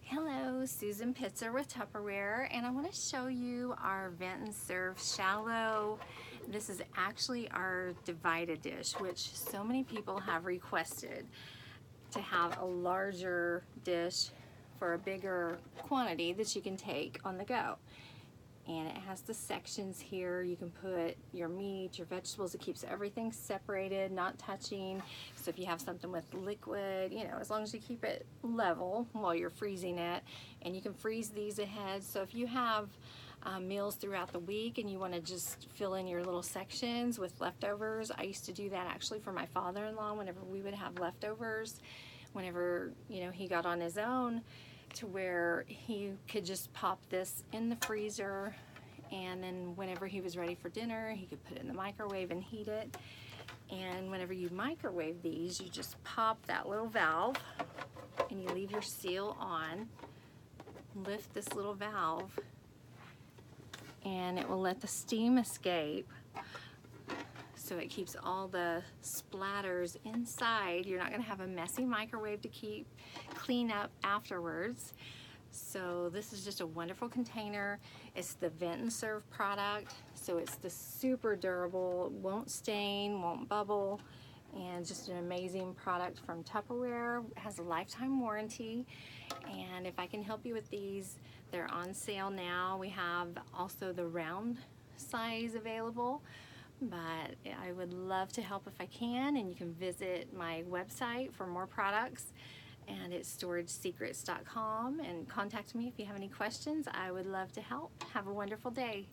Hello, Susan Pittser with Tupperware, and I want to show you our Vent and Serve Shallow. This is actually our divided dish, which so many people have requested to have a larger dish for a bigger quantity that you can take on the go. And it has the sections here. You can put your meat, your vegetables. It keeps everything separated, not touching. So if you have something with liquid, as long as you keep it level while you're freezing it. And you can freeze these ahead. So if you have meals throughout the week and you want to just fill in your little sections with leftovers, I used to do that actually for my father-in-law whenever we would have leftovers, whenever he got on his own, to where he could just pop this in the freezer, and then whenever he was ready for dinner, he could put it in the microwave and heat it. And whenever you microwave these, you just pop that little valve and you leave your seal on, lift this little valve, and it will let the steam escape. So it keeps all the splatters inside. You're not gonna have a messy microwave to clean up afterwards. So this is just a wonderful container. It's the Vent and Serve product. So it's the super durable, won't stain, won't bubble, and just an amazing product from Tupperware. It has a lifetime warranty. And if I can help you with these, they're on sale now. We have also the round size available, but I would love to help if I can, and you can visit my website for more products, and it's storagesecrets.com, and contact me if you have any questions. I would love to help. Have a wonderful day.